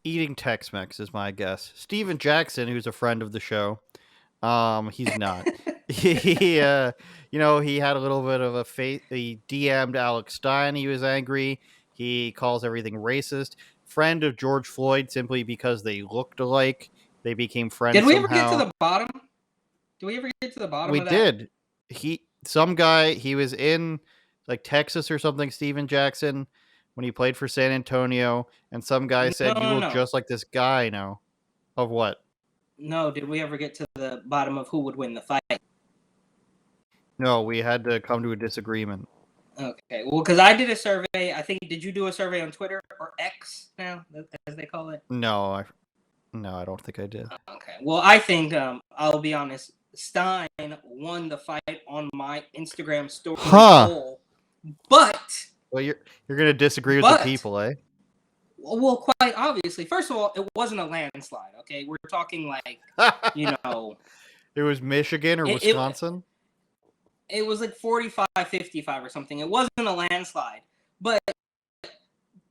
Eating Tex-Mex is my guess. Steven Jackson, who's a friend of the show, he's not. He had a little bit of a face. He DM'd Alex Stein. He was angry. He calls everything racist. Friend of George Floyd simply because they looked alike. They became Did friends we ever get to somehow. the bottom? Did we ever get to the bottom We of that? did. Some guy, he was in like Texas or something, Steven Jackson, when he played for San Antonio, and some guy No, said, "You no, look no. just like this guy now." Of what? No, did we ever get to the bottom of who would win the fight? No, we had to come to a disagreement. Okay, well, because I did a survey. I think, did you do a survey on Twitter or X now, as they call it? No, I don't think I did. Okay, well, I think, I'll be honest, Stein won the fight on my Instagram story poll, but... Well, you're gonna disagree with the But, people, eh? well, quite obviously, first of all, it wasn't a landslide, okay? We're talking like, It was Michigan or it, Wisconsin? it was like 45-55 or something. It wasn't a landslide. But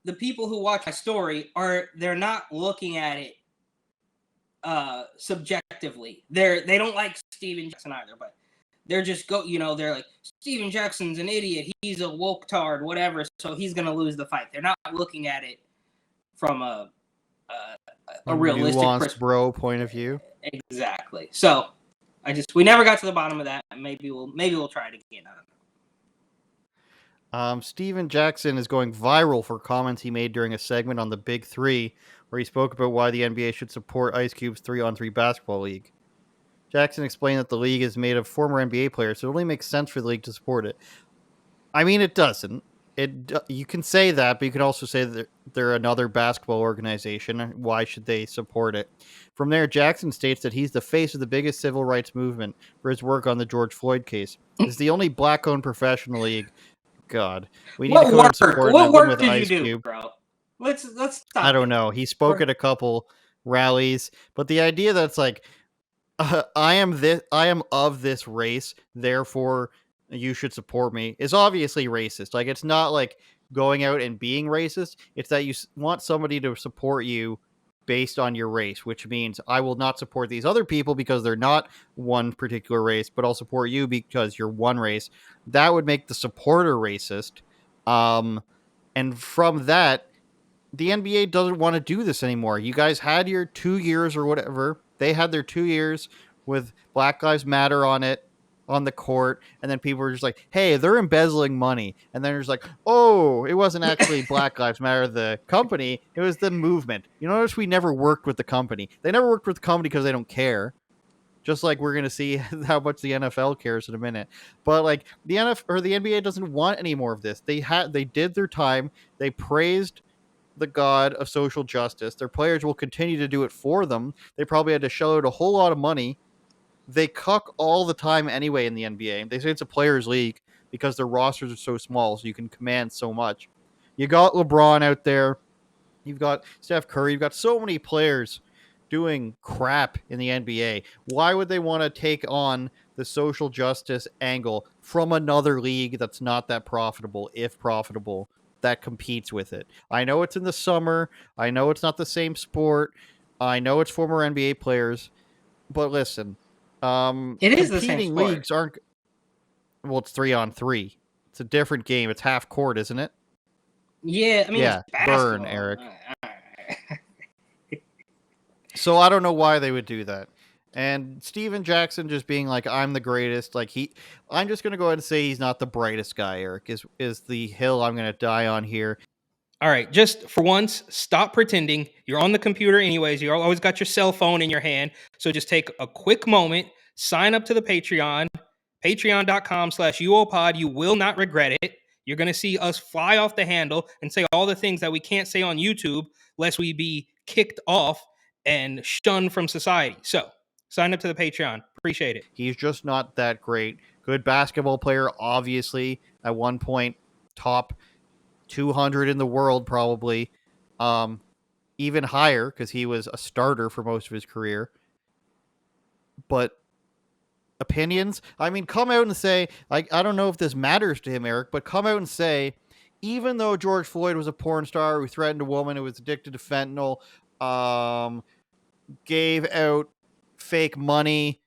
the people who watch my story they're not looking at it subjectively. They don't like Steven Jackson either, but they're just they're like, Steven Jackson's an idiot, he's a woke tard, whatever, so he's gonna lose the fight. They're not looking at it from a realistic nuanced bro point of view. Exactly. So we never got to the bottom of that. Maybe we'll try it again. I don't know. Steven Jackson is going viral for comments he made during a segment on the Big Three, where he spoke about why the NBA should support Ice Cube's 3-on-3 basketball league. Jackson explained that the league is made of former NBA players, so it only makes sense for the league to support it. I mean, it doesn't. You can say that, but you can also say that they're another basketball organization. Why should they support it? From there, Jackson states that he's the face of the biggest civil rights movement for his work on the George Floyd case. It's the only black-owned professional league. God, we need to go and support What them work with did Ice you do, Cube. bro? Let's stop. I don't know. He spoke at a couple rallies, but the idea that's like, I am of this race, therefore you should support me, is obviously racist. Like, it's not like going out and being racist. It's that you want somebody to support you based on your race, which means I will not support these other people because they're not one particular race, but I'll support you because you're one race. That would make the supporter racist. And from that, the NBA doesn't want to do this anymore. You guys had your 2 years or whatever. They had their 2 years with Black Lives Matter on it, on the court, and then people were just like, hey, they're embezzling money. And then there's like, oh, it wasn't actually Black Lives Matter, the company, it was the movement. You notice we never worked with the company. They never worked with the company because they don't care. Just like we're gonna see how much the NFL cares in a minute. But like the NFL or the NBA doesn't want any more of this. They did their time. They praised the god of social justice. Their players will continue to do it for them. They probably had to shell out a whole lot of money. They cuck all the time anyway in the NBA. They say it's a players' league because their rosters are so small, so you can command so much. You got LeBron out there. You've got Steph Curry. You've got so many players doing crap in the NBA. Why would they want to take on the social justice angle from another league that's not that profitable, if profitable, that competes with it? I know it's in the summer. I know it's not the same sport. I know it's former NBA players. But listen, It is the same competing sport. leagues aren't. Well, it's 3-on-3. It's a different game. It's half court, isn't it? Yeah, I mean, yeah, it's basketball. burn, Eric. So I don't know why they would do that. And Steven Jackson just being like, I'm the greatest. Like I'm just gonna go ahead and say he's not the brightest guy, Eric, is the hill I'm gonna die on here. All right, just for once, stop pretending. You're on the computer anyways. You always got your cell phone in your hand. So just take a quick moment, sign up to the Patreon, patreon.com/uopod. You will not regret it. You're going to see us fly off the handle and say all the things that we can't say on YouTube, lest we be kicked off and shunned from society. So sign up to the Patreon. Appreciate it. He's just not that great. Good basketball player, obviously. At one point, top 200 in the world, probably. Even higher, because he was a starter for most of his career. But opinions? I mean, come out and say, like, I don't know if this matters to him, Eric, but come out and say, even though George Floyd was a porn star who threatened a woman who was addicted to fentanyl, gave out fake money,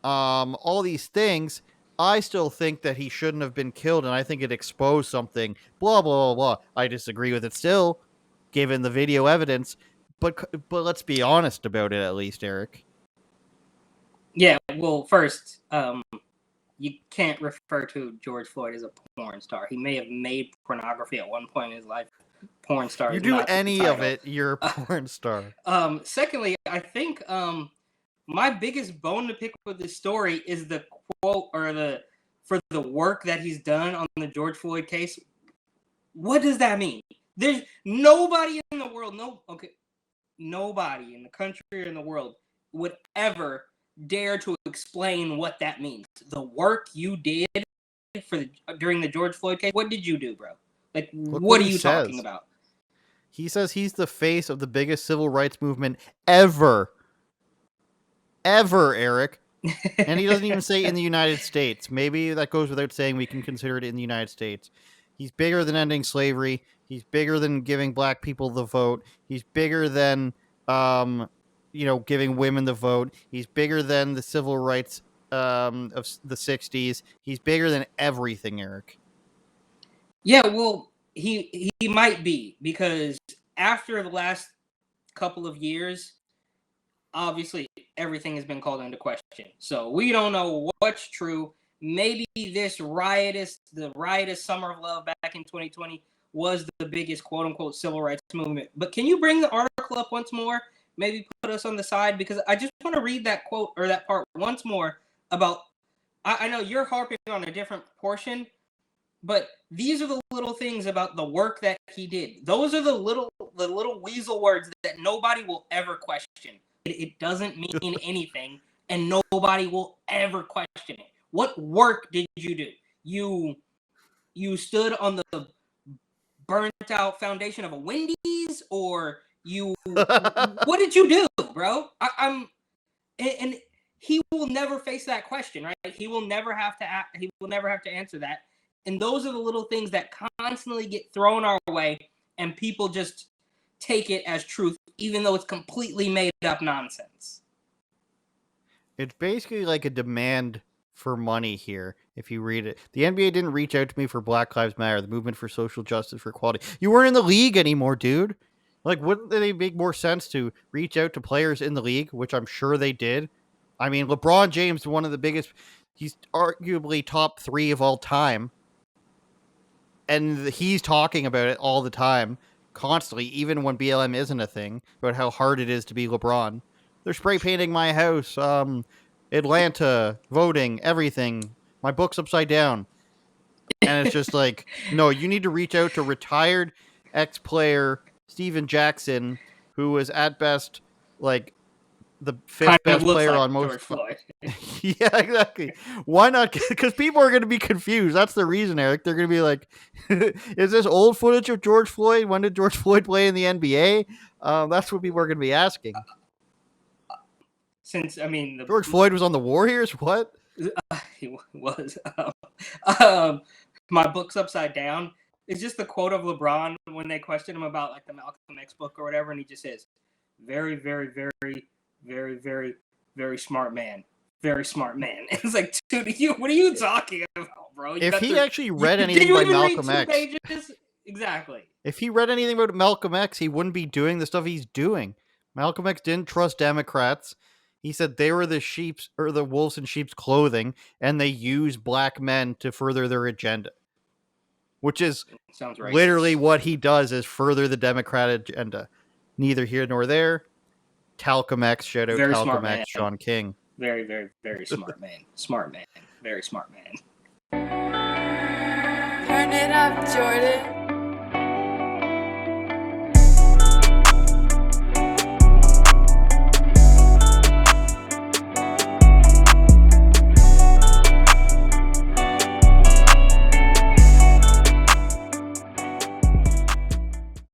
all these things, I still think that he shouldn't have been killed, and I think it exposed something. Blah blah blah blah. I disagree with it still, given the video evidence. But let's be honest about it, at least, Eric. Yeah. Well, first, you can't refer to George Floyd as a porn star. He may have made pornography at one point in his life. Porn star. You is do not the any of title. it, you're a porn star. Secondly, I think my biggest bone to pick with this story is the quote for the work that he's done on the George Floyd case. What does that mean? There's nobody in the world, nobody in the country or in the world would ever dare to explain what that means. The work you did during the George Floyd case. What did you do, bro? Like, what are you talking about? He says he's the face of the biggest civil rights movement ever. Ever, Eric. And he doesn't even say in the United States. Maybe that goes without saying. We can consider it in the United States. He's bigger than ending slavery. He's bigger than giving black people the vote. He's bigger than, giving women the vote. He's bigger than the civil rights of the 60s. He's bigger than everything, Eric. Yeah, well, he might be, because after the last couple of years, obviously everything has been called into question. So we don't know what's true. Maybe the riotous summer of love back in 2020 was the biggest quote unquote civil rights movement. But can you bring the article up once more? Maybe put us on the side, because I just want to read that quote or that part once more about, I know you're harping on a different portion, but these are the little things about the work that he did. Those are the little weasel words that nobody will ever question. It doesn't mean anything, and nobody will ever question it. What work did you do? You stood on the burnt out foundation of a Wendy's, or what did you do, bro? And he will never face that question, right? He will never have to answer that. And those are the little things that constantly get thrown our way, and people just take it as truth, even though it's completely made up nonsense. It's basically like a demand for money here, if you read it. The NBA didn't reach out to me for Black Lives Matter, the movement for social justice, for equality. You weren't in the league anymore, dude. Like, wouldn't it make more sense to reach out to players in the league, which I'm sure they did? I mean, LeBron James, one of the biggest, he's arguably top 3 of all time. And he's talking about it all the time, constantly, even when BLM isn't a thing, about how hard it is to be LeBron. They're spray painting my house, Atlanta, voting, everything. My book's upside down. And it's just like, no, you need to reach out to retired ex-player Steven Jackson, who was at best like the 5th best player like on most. George Floyd. Yeah, exactly. Why not? Because people are going to be confused. That's the reason, Eric. They're going to be like, "Is this old footage of George Floyd? When did George Floyd play in the NBA?" That's what people are going to be asking. Since George Floyd was on the Warriors. What? He was. My book's upside down. It's just the quote of LeBron when they question him about like the Malcolm X book or whatever, and he just says, "Very, very, very, very, very, very smart man. Very smart man." It's like, dude, what are you talking about, bro? If he actually read anything by Malcolm X, exactly. If he read anything about Malcolm X, he wouldn't be doing the stuff he's doing. Malcolm X didn't trust Democrats. He said they were the wolves in sheep's clothing, and they use black men to further their agenda. Which is literally what he does, is further the Democrat agenda. Neither here nor there. Talcum X, shout out Talcum X, John King. Very, very, very smart man. Smart man. Very smart man. Turn it up, Jordan.